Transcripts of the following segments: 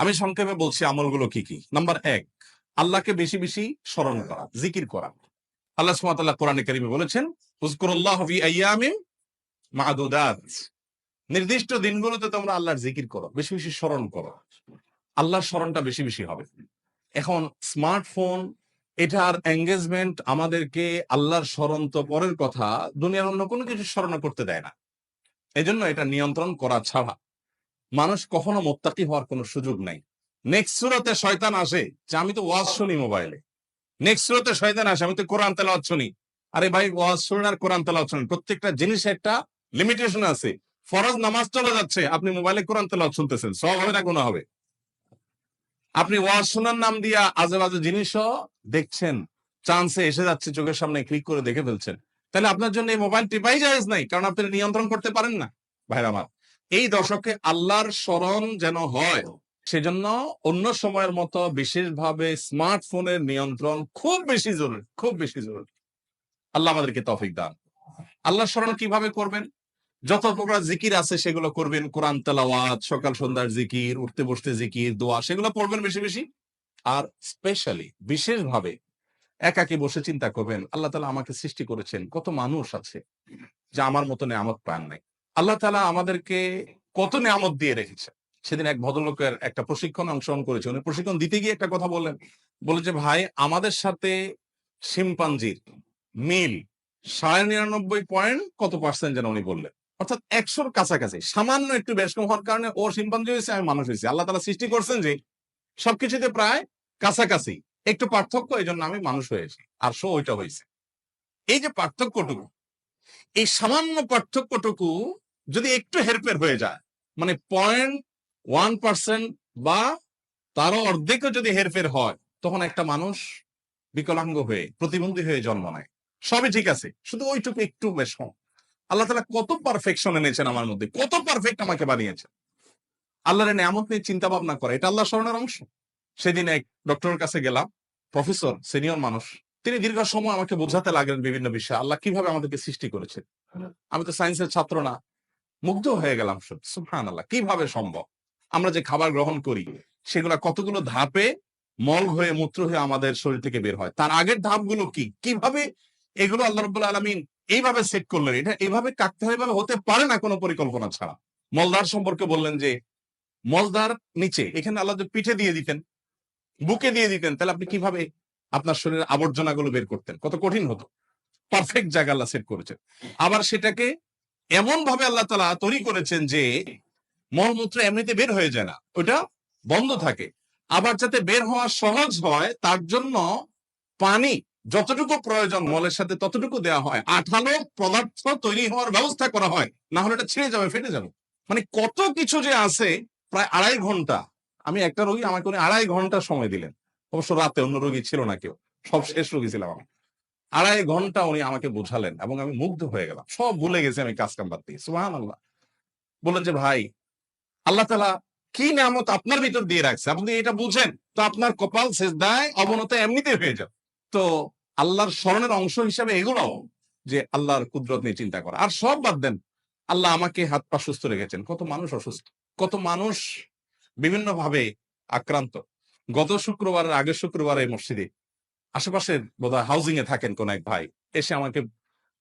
আমি সংক্ষেপে বলছি আমলগুলো কি কি। নাম্বার 1, আল্লাহকে বেশি বেশি স্মরণ করা, জিকির করা। আল্লাহ সুবহানাহু ওয়া তাআলা কোরআনে কারীমে বলেছেন, উযকুরুল্লাহ ফি আইয়ামিন মা'দুদাত। নির্দিষ্ট দিনগুলোতে তোমরা আল্লাহর জিকির করো, বেশি বেশি স্মরণ করো। আল্লাহর স্মরণটা বেশি বেশি হবে। এখন স্মার্টফোন, এটার এঙ্গেজমেন্ট আমাদেরকে আল্লাহর স্মরণ তো পরের কথা, দুনিয়ার অন্য কোনো কিছু স্মরণ করতে দেয় না। এজন্য এটা নিয়ন্ত্রণ করা ছাড়া মানুষ কখনো মুত্তাকি হওয়ার কোনো সুযোগ নাই। নেক্সট সূরাতে শয়তান আসে যে আমি তো ওয়াজ শুনি মোবাইলে। নেক্সট সূরাতে শয়তান আসে আমি তো কোরআন তেলাওয়াত শুনি। আরে ভাই, ওয়াজ শুনেন আর কোরআন তেলাওয়াত শুনেন, প্রত্যেকটা জিনিস একটা লিমিটেশন আছে। ফরজ নামাজ চলে যাচ্ছে, আপনি মোবাইলে কোরআন তেলাওয়াত শুনতেছেন, সওয়াব হবে না গুনাহ হবে? আপনি ওয়াজ শোনার নাম দিয়া আজে বাজে জিনিসও দেখছেন, চান্সে এসে যাচ্ছে, চোখের সামনে ক্লিক করে দেখে ফেলছেন। তাহলে আপনার জন্য এই মোবাইল টিপাই জায়েজ নাই, কারণ আপনি নিয়ন্ত্রণ করতে পারেন না। ভাইরা আমার, এই দশকে আল্লাহর স্মরণ যেন হয়, সেজন্য অন্য সময়ের মতো বিশেষভাবে স্মার্টফোনের নিয়ন্ত্রণ খুব বেশি জরুরি, খুব বেশি জরুরি। আল্লাহ আমাদেরকে তৌফিক দান। আল্লাহর স্মরণ কিভাবে করবেন? যত প্রকার জিকির আছে সেগুলো করবেন, কোরআন তেলাওয়াত, সকাল সন্ধ্যার জিকির, উঠতে বসতে জিকির, দোয়া, সেগুলো পড়বেন বেশি বেশি। আর স্পেশালি বিশেষভাবে একাকী বসে চিন্তা করবেন, আল্লাহ তাআলা আমাকে সৃষ্টি করেছেন, কত মানুষ আছে যে আমার মতো নেয়ামত পান নাই। আল্লাহ তাআলা আমাদেরকে কত নেয়ামত দিয়ে রেখেছেন। সেদিন এক ভদ্রলোকের একটা প্রশিক্ষণে অংশগ্রহণ করেছে, উনি প্রশিক্ষণ দিতে গিয়ে একটা কথা বললেন, বলে যে ভাই, আমাদের সাথে শিম্পাঞ্জির মিল ৯৯ পয়েন্ট কত পার্সেন্ট যেন উনি বললেন, অর্থাৎ ১০০-র কাছাকাছি। সামান্য একটু বেশ কম হওয়ার কারণে ও শিম্পাঞ্জি হয়েছে, আমি মানুষ হয়েছি। আল্লাহ তাআলা সৃষ্টি করছেন যে সবকিছুতে প্রায় কাছাকাছি, একটু পার্থক্য, এই জন্য আমি মানুষ হয়েছি, আর সো ওইটা হয়েছে। এই যে পার্থক্যটুকু, এই সামান্য পার্থক্যটুকু যদি একটু হেরফের হয়ে যায়, মানে 0.1% বা তারও অর্ধেকও যদি হেরফের হয়, তখন একটা মানুষ বিকলাঙ্গ হয়ে, প্রতিবন্ধী হয়ে জন্ম নেয়। সবই ঠিক আছে, শুধু ওইটুকু একটু বেশ কম। আল্লাহ তাআলা কত পারফেকশন এনেছেন আমার মধ্যে, কত পারফেক্ট আমাকে বানিয়েছেন। আল্লাহর নিয়ামত নিয়ে চিন্তা ভাবনা করে, এটা আল্লাহ স্মরণের অংশ। সেদিন এক ডক্টরের কাছে গেলাম, প্রফেসর, সিনিয়র মানুষ। তিনি দীর্ঘ সময় আমাকে বোঝাতে লাগলেন বিভিন্ন বিষয়, আল্লাহ কিভাবে আমাদেরকে সৃষ্টি করেছেন। আমি তো সায়েন্সের ছাত্র না, মুগ্ধ হয়ে গেলাম। সুবহানাল্লাহ, কিভাবে সম্ভব? আমরা যে খাবার গ্রহণ করি, সেগুলা কতগুলো ধাপে মল হয়ে, মূত্র হয়ে আমাদের শরীর থেকে বের হয়, তার আগের ধাপগুলো কি, কিভাবে এগুলো আল্লাহ রাব্বুল আলামিন এইভাবে সেট করলেন। এটা এইভাবে কাটতে হয়, এভাবে হতে পারে না কোনো পরিকল্পনা ছাড়া। মলদার সম্পর্কে বললেন যে মলদার নিচে, এখানে আল্লাহ যদি পিঠে দিয়ে দিতেন, বুকে দিয়ে দিতেন, তাহলে আপনি কিভাবে আপনার শরীরের আবর্জনাগুলো বের করতেন? কত কঠিন হতো। পারফেক্ট জায়গা আল্লাহ সেট করেছেন। আবার সেটাকে এমন ভাবে আল্লাহ তাআলা তৈরি করেছেন যে মলমূত্র এমনিতে বের হয়ে যায় না, ওটা বন্ধ থাকে। আবার যাতে বের হওয়া সহজ হয়, তার জন্য পানি যতটুকু প্রয়োজন মলের সাথে ততটুকু দেওয়া হয়, আঠালো পদার্থ তৈরি হওয়ার ব্যবস্থা করা হয়, না হলে এটা ছিঁড়ে যাবে, ফেটে যাবে। মানে কত কিছু যে আছে। প্রায় ২.৫ ঘন্টা, আমি একটা রোগী, আমাকে উনি ২.৫ ঘন্টা সময় দিলেন। অবশ্য রাতে, অন্য রোগী ছিল না কেউ, সব শেষ রোগী ছিলাম আমি। ২.৫ ঘন্টা উনি আমাকে বোঝালেন এবং আমি মুগ্ধ হয়ে গেলাম, সব ভুলে গেছি আমি কাজ কাম বাদ দিয়ে। সুবহানাল্লাহ। বললেন যে ভাই, আল্লাহ তাআলা কি নিয়ামত আপনার ভিতর দিয়ে রাখছে, আপনি এটা বুঝেন তো আপনার কপাল সেজদায় অবনত এমনিতে হয়ে যাবে। তো আল্লাহর স্মরণের অংশ হিসাবে এগুলো, যে আল্লাহর কুদরত নিয়ে চিন্তা করা। আর সব বাদ দেন, আল্লাহ আমাকে হাত পা সুস্থ রেখেছেন, কত মানুষ অসুস্থ, কত মানুষ বিভিন্ন ভাবে আক্রান্ত। গত শুক্রবারের আগের শুক্রবারে মসজিদে আশেপাশে বোধহয় হাউজিং এ থাকেন কোন এক ভাই, এসে আমাকে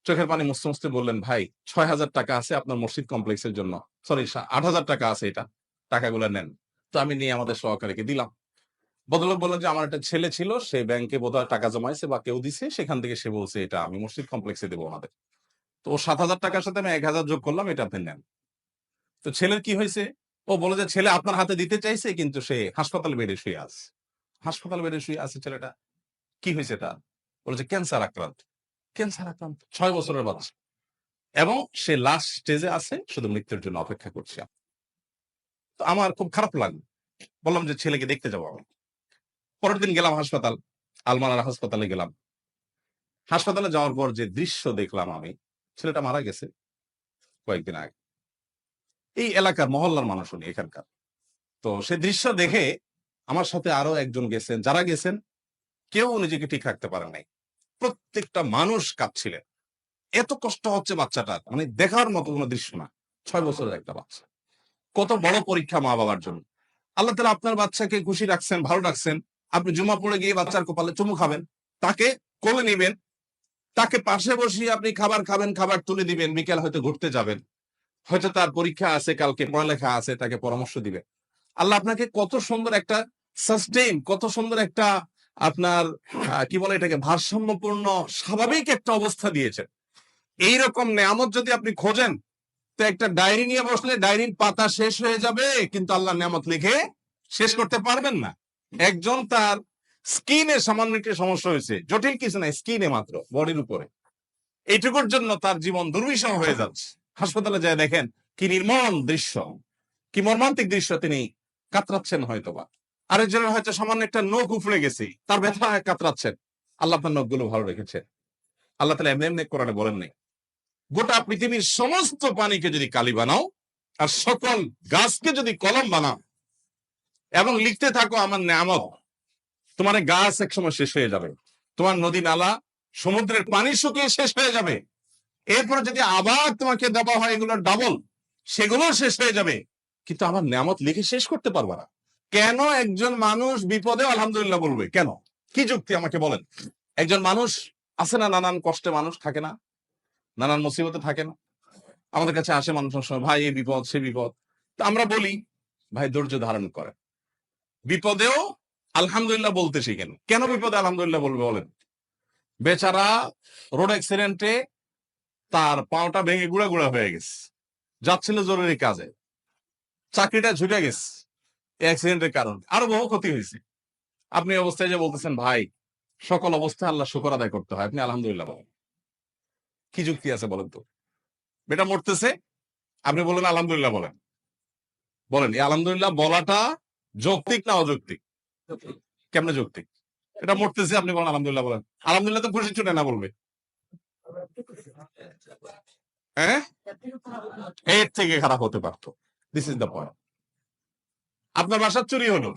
চোখের পানি মুছতে মুছতে বললেন, ভাই ৬,০০০ টাকা আছে আপনার মসজিদ কমপ্লেক্সের জন্য, সরি ৮,০০০ টাকা আছে, এটা টাকাগুলো নেন। তো আমি নিয়ে আমাদের সহকারীকে দিলাম। ভদ্রলোক বললেন যে আমার একটা ছেলে ছিল, সে ব্যাংকে বোধহয় টাকা জমাইছে বা কেউ দিছে, সেখান থেকে সে বলছে এটা আমি মসজিদ কমপ্লেক্সে দেবো ওনাদের। তো ও ৭,০০০ টাকার সাথে আমি ১,০০০ যোগ করলাম, এটা আপনি নেন। তো ছেলের কি হয়েছে? ও বলে যে ছেলে আপনার হাতে দিতে চাইছে, কিন্তু সে হাসপাতাল বেডে শুয়ে আছে। হাসপাতাল বেডে শুয়ে আছে ছেলেটা। কি হয়েছে তার? বলেছে ক্যান্সার আক্রান্ত। ক্যান্সার আক্রান্ত, ৬ বছরের বাচ্চা, এবং সে লাস্ট স্টেজে আছে, শুধু মৃত্যুর জন্য অপেক্ষা করছে। তো আমার খুব খারাপ লাগলো, বললাম যে ছেলেকে দেখতে যাবো আমি। পরের দিন গেলাম হাসপাতাল, আলমারার হাসপাতালে গেলাম। হাসপাতালে যাওয়ার পর যে দৃশ্য দেখলাম আমি, ছেলেটা মারা গেছে কয়েকদিন আগে। এই এলাকার মহল্লার মানুষ উনি, এখানকার। তো সে দৃশ্য দেখে আমার সাথে আরো একজন গেছেন, যারা গেছেন কেউ নিজেকে ঠিক রাখতে পারেন নাই। প্রত্যেকটা মানুষ কাঁদছিলেন, এত কষ্ট হচ্ছে বাচ্চাটার, মানে দেখার মতো কোনো দৃশ্য না। ৬ বছরের একটা বাচ্চা, কত বড় পরীক্ষা মা বাবার জন্য। আল্লাহ তাআলা আপনার বাচ্চাকে খুশি রাখছেন, ভালো রাখছেন, আপনি জুমা পড়ে গিয়ে বাচ্চার কপালে চুমু খাবেন, তাকে কোলে নিবেন, তাকে পাশে বসিয়ে আপনি খাবার খাবেন, খাবার তুলে দিবেন, বিকেল হয়তো ঘুরতে যাবেন, হয়তো তার পরীক্ষা আছে, কালকে পড়ালেখা আছে, তাকে পরামর্শ দিবেন। আল্লাহ আপনাকে কত সুন্দর একটা সাস্টেইন, কত সুন্দর একটা আপনার কি বলে এটাকে, ভারসাম্যপূর্ণ স্বাভাবিক একটা অবস্থা দিয়েছেন। এইরকম নেয়ামত যদি আপনি খোঁজেন, তো একটা ডায়েরি নিয়ে বসলে ডায়েরির পাতা শেষ হয়ে যাবে, কিন্তু আল্লাহ নেয়ামত লিখে শেষ করতে পারবেন না। একজন তার স্কিনে সামান্য একটা সমস্যা হয়েছে, জটিল কিছু নাই, স্কিনে মাত্র, বডির উপরে, এইটুকুর জন্য তার জীবন দুর্বিষহ হয়ে যাচ্ছে। হাসপাতালে যায় দেখেন কি নির্মম দৃশ্য, কি মর্মান্তিক দৃশ্য, তিনি কাতরাচ্ছেন হয়তোবা। আরেকজনের হয়তো সামান্য একটা নখ উপড়ে গেছে, তার ব্যথা কাতরাচ্ছেন। আল্লাহ আপনার নখগুলো ভালো রেখেছেন। আল্লাহ তাআলা এমনি এমনি কোরআনে বলেন নাই, গোটা পৃথিবীর সমস্ত পানিকে যদি কালি বানাও আর সকল গাছকে যদি কলম বানাও এবং লিখতে থাকো আমার নেয়ামত, তোমার গাছ একসময় শেষ হয়ে যাবে, তোমার নদী নালা সমুদ্রের পানি শুকিয়ে শেষ হয়ে যাবে, এরপরে যদি আবার তোমাকে দেওয়া হয় এগুলোর ডাবল, সেগুলো শেষ হয়ে যাবে, কিন্তু আমার নেয়ামত লিখে শেষ করতে পারবা না। কেন একজন মানুষ বিপদে আলহামদুলিল্লাহ বলবে? কেন? কি যুক্তি আমাকে বলেন? একজন মানুষ আছে না, নানান কষ্টে মানুষ থাকে না, নানান মুসিবতে থাকে না, আমাদের কাছে আসে মানুষের সময়, ভাই এই বিপদ সে বিপদ, তো আমরা বলি ভাই ধৈর্য ধারণ করে, বিপদেও আলহামদুলিল্লাহ বলতে শিখেন। কেন বিপদে আলহামদুলিল্লাহ বলবে বলেন? বেচারা রোড অ্যাক্সিডেন্টে তার পাওটা ভেঙে গুঁড়া গুঁড়া হয়ে গেছে, যাচ্ছিল জরুরি কাজে, চাকরিটা ছুটে গেছে অ্যাক্সিডেন্টের কারণে, আরো বহু ক্ষতি হয়েছে। আপনি অবস্থায় যে বলতেছেন ভাই সকল অবস্থায় আল্লাহ শুকর আদায় করতে হয়, আপনি আলহামদুলিল্লাহ বলেন, কি যুক্তি আছে বলেন তো? বেটা মরতেছে, আপনি বলেন আলহামদুলিল্লাহ বলেন, বলেন এই আলহামদুলিল্লাহ বলাটা যৌক্তিক না অযৌক্তিক? কেমনে যৌক্তিক? এটা মরতেছে, আপনি বলেন আলহামদুলিল্লাহ বলেন, আলহামদুলিল্লাহ তো খুশি ছুটে না বলবে, হ্যাঁ? এর থেকে খারাপ হতে পারতো। This is the point. আপনার বাসার চুরি হলো,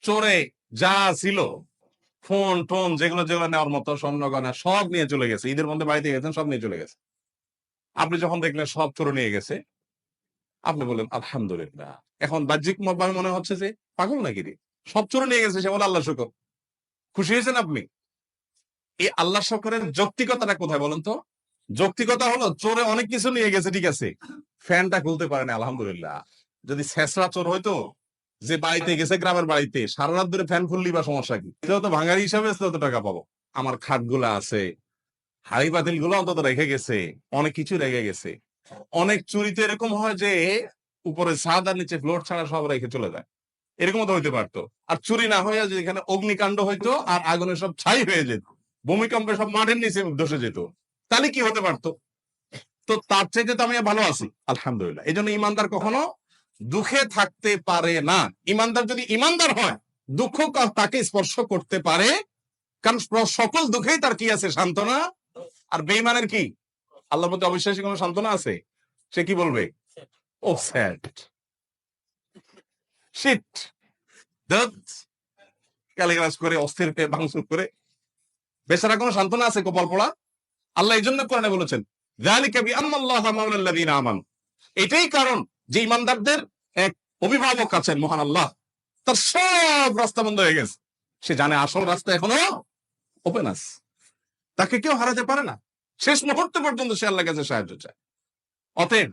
চোরে যা ছিল ফোন টোন যেগুলো যেগুলো নেওয়ার মতো স্বর্ণ গয়না সব নিয়ে চলে গেছে, ঈদের মধ্যে বাড়িতে গেছেন সব নিয়ে চলে গেছে। আপনি যখন দেখলেন সব চোর নিয়ে গেছে, আপনি বললেন আলহামদুলিল্লাহ। এখন বাহ্যিক ভাবে মনে হচ্ছে যে পাগল নাকি রে, সব চোর নিয়ে গেছে, সে বলে আল্লাহ শুকর। খুশি হয়েছেন আপনি? এই আল্লাহ শুকরের যৌক্তিকতাটা কোথায় বলেন তো? যৌক্তিকতা হলো চোরে অনেক কিছু নিয়ে গেছে, ঠিক আছে, ফ্যানটা খুলতে পারে না, আলহামদুলিল্লাহ। যদি ছেঁচড়া চোর হইতো, যে বাড়িতে গেছে গ্রামের বাড়িতে, সারা রাত ধরে ফ্যান খুললি বা সমস্যা কি, তো ভাঙারি হিসাবে তত টাকা পাবো। আমার খাট গুলা আছে, হাড়ি বাতিল গুলো অন্তত রেখে গেছে, অনেক কিছু রেখে গেছে। অনেক চুরিতে এরকম হয় যে উপরে ছাদ আর নিচে ফ্লোর ছাড়া সব রেখে চলে যায়, এরকমও তো হইতে পারতো। আর চুরি না হয়ে যে এখানে অগ্নিকাণ্ড হইতো আর আগুনে সব ছাই হয়ে যেত, ভূমিকম্পে সব মাঠের নিচে ধসে যেত, তাহলে কি হতে পারতো? তো তার চাইতে তো আমি ভালো আছি আলহামদুলিল্লাহ। এই জন্য ইমানদার কখনো দুঃখে থাকতে পারে না। ইমানদার যদি ইমানদার হয়, দুঃখ তাকে স্পর্শ করতে পারে, কারণ সকল দুঃখেই তার কি আছে? সান্ত্বনা। আর বেঈমানের কি? আল্লাহর প্রতি অবিশ্বাসী কোনো সান্ত্বনা আছে? সে কি বলবে? ও স্যাড শিট, গালিগালাজ করে, অস্থির ভাঙচুর করে, বেচারা কোনো সান্ত্বনা আছে? কপাল পোড়া। আল্লাহ এই জন্য কোরআনে বলেছেন যালিকা বিআন্নাল্লাহা মাওলাল্লাযীনা আমানু, এটাই কারণ যে ইমানদারদের এক অভিভাবক আছেন মহান আল্লাহ, তার সব রাস্তা বন্ধ হয়ে গেছে, সে জানে আসল রাস্তা এখনো ওপেন আছে, তাকে কেউ হারাতে পারে না, শেষ মুহূর্ত পর্যন্ত সে আল্লাহর কাছে সাহায্য চায়। অতএব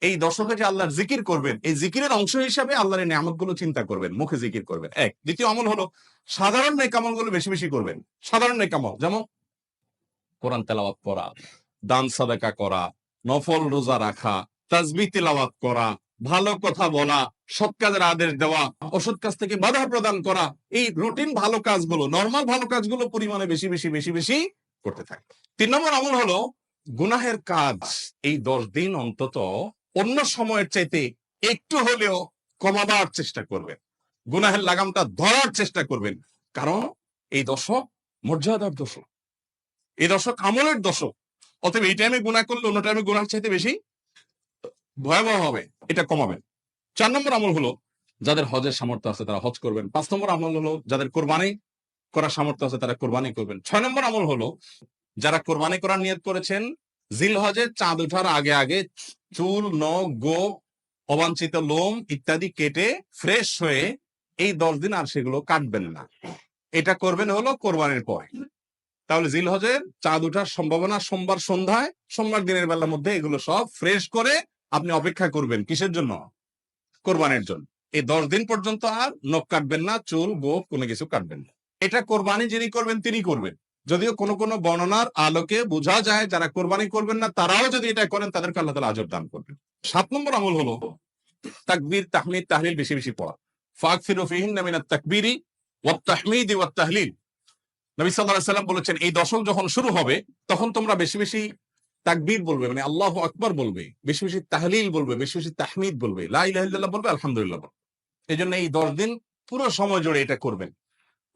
এই দশকে যে আল্লাহর জিকির করবেন, এই জিকিরের অংশ হিসাবে আল্লাহর এই নিয়ামত গুলো চিন্তা করবেন, মুখে জিকির করবেন। এক। দ্বিতীয় আমল হলো সাধারণ নেক আমল গুলো বেশি বেশি করবেন। সাধারণ নেক আমল যেমন কোরআন তেলাওয়াত করা, দান সাদাকা করা, নফল রোজা রাখা, তাসবিহ তিলাওয়াত করা, ভালো কথা বলা, সৎ কাজের আদেশ দেওয়া, অসৎ কাজ থেকে বাধা প্রদান করা, এই রুটিন ভালো কাজগুলো, নরমাল ভালো কাজগুলো পরিমাণে বেশি বেশি বেশি বেশি করতে থাকে। 3 নম্বর আমল হলো গুনাহের কাজ এই 10 দিন অন্তত অন্য সময়ের চাইতে একটু হলেও কমাবার চেষ্টা করবেন, গুনাহের লাগামটা ধরার চেষ্টা করবেন, কারণ এই দশক মর্যাদার দশক, এই দশক আমলের দশক। অতএব এই টাইমে গুনাহ করলে অন্য টাইমে গুনাহের চাইতে বেশি ভয়াবহ হবে, এটা কমাবেন। 4 নম্বর আমল হলো যাদের হজের সামর্থ্য আছে তারা হজ করবেন। 5 নম্বর আমল হলো যাদের কোরবানি করার সামর্থ্য আছে তারা কোরবানি করবেন। 6 নম্বর আমল হলো যারা কোরবানি করার নিয়ত করেছেন জিলহজে চাঁদ ওঠার আগে আগে চুল, নখ, গোঁফ অবাঞ্ছিত লোম ইত্যাদি কেটে ফ্রেশ হয়ে এই 10 দিন আর সেগুলো কাটবেন না। এটা করবেন হলো কোরবানির পরে। তাহলে জিলহজের চাঁদ ওঠার সম্ভাবনা সোমবার সন্ধ্যায়, সোমবার দিনের বেলার মধ্যে এগুলো সব ফ্রেশ করে আপনি অপেক্ষা করবেন কিসের জন্য? কোরবানির জন্য। এই 10 দিন পর্যন্ত আর নখ কাটবেন না, চুল গোঁফ কোনো কিছু কাটবেন না। এটা কোরবানি যিনি করবেন তিনি করবেন। যদিও কোনো কোনো বর্ণনার আলোকে বোঝা যায় যারা কোরবানি করবেন না তারাও যদি এটা করেন তাদেরকে আল্লাহ তাআলা আজর দান করবেন। 7 নম্বর আমল হলো তাকবীর, তাহমিদ, তাহলিল বেশি বেশি পড়া। ফাকসিরু ফিহিন্না মিনাত তাকবীরি ওয়াত তাহমিদি ওয়াত তাহলিল। নবী সাল্লাল্লাহু আলাইহি সাল্লাম বলেছেন এই দশক যখন শুরু হবে তখন তোমরা বেশি বেশি তাকবীর বলবে, মানে আল্লাহু আকবার বলবে, বেশি বেশি তাহলিল বলবে, বেশি বেশি তাহমিদ বলবে, লা ইলাহা ইল্লাল্লাহ বলবে, আলহামদুলিল্লাহ বলবে। এজন্য এই 10 দিন পুরো সময় জুড়ে এটা করবেন।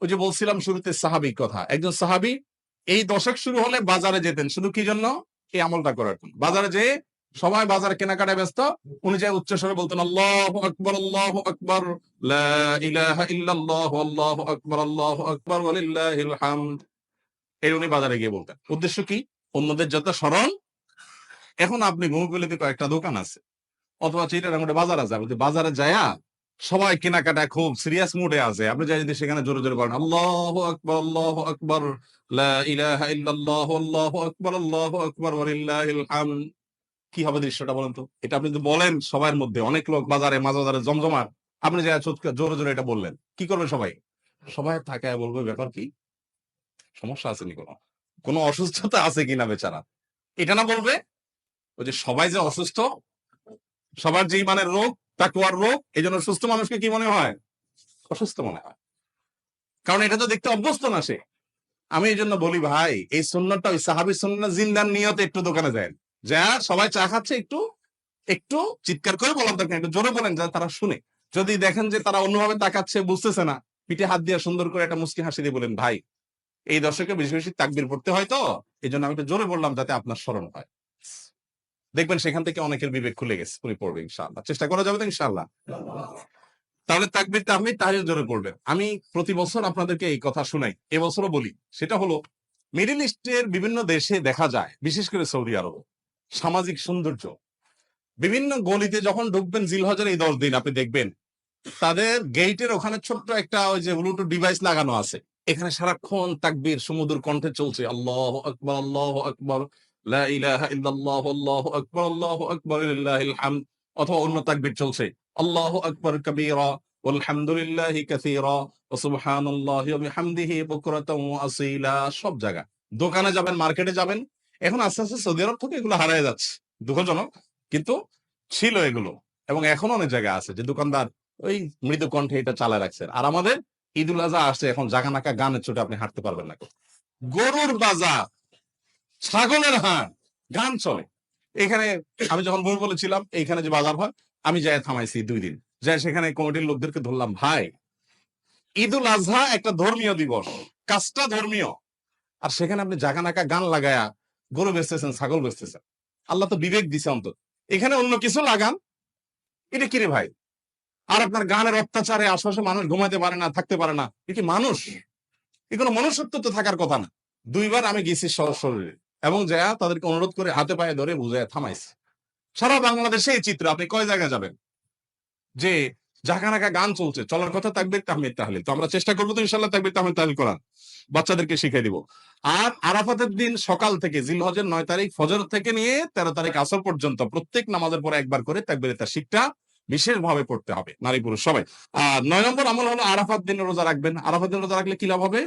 ওই যে বলছিলাম শুরুতে সাহাবীর কথা, একজন সাহাবী এই দশক শুরু হলে বাজারে যেতেন শুধু কি জন্য? এই আমলটা করার জন্য। বাজারে যেয়ে সবাই বাজার কেনাকাটায় ব্যস্ত, উনি যে উচ্চস্বরে বলতেন আল্লাহু আকবার, আল্লাহু আকবার, লা ইলাহা ইল্লাল্লাহু, আল্লাহু আকবার, আল্লাহু আকবার, ওয়ালিল্লাহিল হামদ। এই উনি বাজারে গিয়ে বলতেন। উদ্দেশ্য কি? অন্যদের যত স্মরণ। এখন আপনি বহুগুলিতে কয়েকটা দোকান আছে অথবা চিটাগাং বাজার আছে, আপনি বাজারে যায়া সবাই কেনাকাটা খুব সিরিয়াস মুডে আছে, আপনি যাই যদি সেখানে জোরে জোরে বলেন আল্লাহু আকবার, আল্লাহু আকবার, লা ইলাহা ইল্লাল্লাহু, আল্লাহু আকবার, আল্লাহু আকবার, ওয়ালিল্লাহিল হামদ, কি হবে দৃশ্যটা বলেন তো? এটা আপনি যদি বলেন সবার মধ্যে, অনেক লোক বাজারে মাজারে জমজমাট, আপনি যাই জোরে জোরে এটা বললেন, কি করবে সবাই? সবাই তাকায় বলবে ব্যাপার কি, সমস্যা আছে নি কোনো, কোনো অসুস্থতা আছে কিনা বেচারা। এটা না বলবে ওই যে সবাই যে অসুস্থ, সবার যে ইমানের রোগ, তাকওয়ার রোগ, এই জন্য সুস্থ মানুষকে কি মনে হয়? অসুস্থ মনে হয়। কারণ এটা তো দেখতে অভ্যস্ত না সে। আমি এই জন্য বলি ভাই, এই সুন্নতটা ওই সাহাবী সুন্নাহ জিন্দার নিয়তে একটু দোকানে যায়, যা সবাই চা খাচ্ছে একটু একটু চিৎকার করে বলার দরকার, একটু জোরে বলেন যা তারা শুনে। যদি দেখেন যে তারা অন্যভাবে তাকাচ্ছে, বুঝতেছে না, পিঠে হাত দিয়ে সুন্দর করে একটা মুস্কি হাসি দিয়ে বলেন ভাই এই দর্শকে বেশি বেশি তাকবীর পড়তে হয় তো এই জন্য আমি একটু জোরে বললাম যাতে আপনার স্মরণ হয়। দেখবেন সেখান থেকে অনেকের বিবেক খুলে গেছে, উনি পড়বে ইনশাআল্লাহ। চেষ্টা করা যাবে তো ইনশাআল্লাহ। তাহলে তাকবীর তাহমিদ তাহলিল জোরে পড়বেন। আমি প্রতি বছর আপনাদেরকে এই কথা শুনাই, এবছরও বলি। সেটা হলো মিডল ইস্টের বিভিন্ন দেশে দেখা যায়, বিশেষ করে সৌদি আরব, সামাজিক সৌন্দর্য। বিভিন্ন গলিতে যখন ঢুকবেন জিলহজের এই 10 দিন আপনি দেখবেন তাদের গেইটের ওখানে ছোট্ট একটা ওই যে ব্লুটুথ ডিভাইস লাগানো আছে, এখানে সারাক্ষণ তাকবীর সুমধুর কণ্ঠে চলছে, আল্লাহু আকবার, আল্লাহু আকবার, লা ইলাহা ইল্লাল্লাহু, আল্লাহু আকবার, আল্লাহু আকবার, লিল্লাহিল হামদ। অথবা অন্য তাকবীর চলছে, আল্লাহু আকবার কাবীরা ওয়ালহামদুলিল্লাহি কাসীরা ওয়া সুবহানাল্লাহি ওয়া বিহামদিহি বুকরাতাও ওয়া আসীলা। সব জায়গা, দোকানে যাবেন, মার্কেটে যাবেন, এখন আস্তে আস্তে সৌদি আরব থেকে এগুলো হারায় যাচ্ছে, দুঃখজনক, কিন্তু ছিল এগুলো। এবং এখনো অনেক জায়গা আছে যে দোকানদার ওই মৃদু কণ্ঠে এটা চালায় রাখছেন। আর আমাদের ঈদুল আজহা আসছে, এখন জাগানাকা গানের চোটে আপনি হাঁটতে পারবেন না। গরুর বাজার, ছাগলের হাট, গান চলে এখানে। আমি যখন বই বলেছিলাম এইখানে যে বাজার হয়, আমি যাই থামাইছি 2 দিন, যাই সেখানে কমিটির লোকদেরকে ধরলাম, ভাই ঈদুল আজহা একটা ধর্মীয় দিবস, কাজটা ধর্মীয়, আর সেখানে আপনি জাগানাকা গান লাগায়া গরু বেচতেছেন, ছাগল বেচতেছেন। আল্লাহ তো বিবেক দিছে অন্তত, এখানে অন্য কিছু লাগান, এটা কিরে ভাই? আর আপনার গানের অত্যাচারে আশেপাশে মানুষ ঘুমাইতে পারে না, থাকতে পারে না, এ কি মানুষ? এ কোনো মনুষ্যত্ব তো থাকার কথা না। 2 বার আমি গেছি সশরীরে এবং যায়া তাদেরকে অনুরোধ করে হাতে পায়ে ধরে বুঝায় থামাইছি। সারা বাংলাদেশে এই চিত্র, আপনি কয় জায়গায় যাবেন যে জাকানাকা গান চলছে, চলার কথা তাকবীর তাহমিদ তাহলিল। তো আমরা চেষ্টা করবো তো ইনশাআল্লাহ তাকবীর তাহমিদ তাহলিল করার, বাচ্চাদেরকে শিখিয়ে দিব। আর আরাফাতের দিন সকাল থেকে জিলহজের 9 তারিখ ফজর থেকে নিয়ে 13 তারিখ আসর পর্যন্ত প্রত্যেক নামাজের পরে একবার করে তাকবীরে তাশরিকটা বিশেষভাবে পড়তে হবে, নারী পুরুষ সবাই। আর 9 নম্বর আমল হলো আরাফাত দিনে রোজা রাখবেন। আরাফাত দিনে রোজা রাখলে কি লাভ হবে?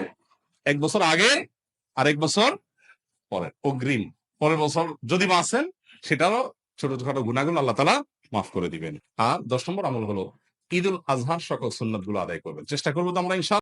1 বছর আগে আর 1 বছর পরে অগ্রিম, পরের বছর যদি বাঁচেন সেটারও ছোটখাটো গুনাহগুলো আল্লাহ তাআলা মাফ করে দিবেন। আর 10 নম্বর আমল হলো ঈদুল আজহার সকল সুন্নাত গুলো আদায় করবেন। চেষ্টা করবো তো আমরা ইনশাআল্লাহ।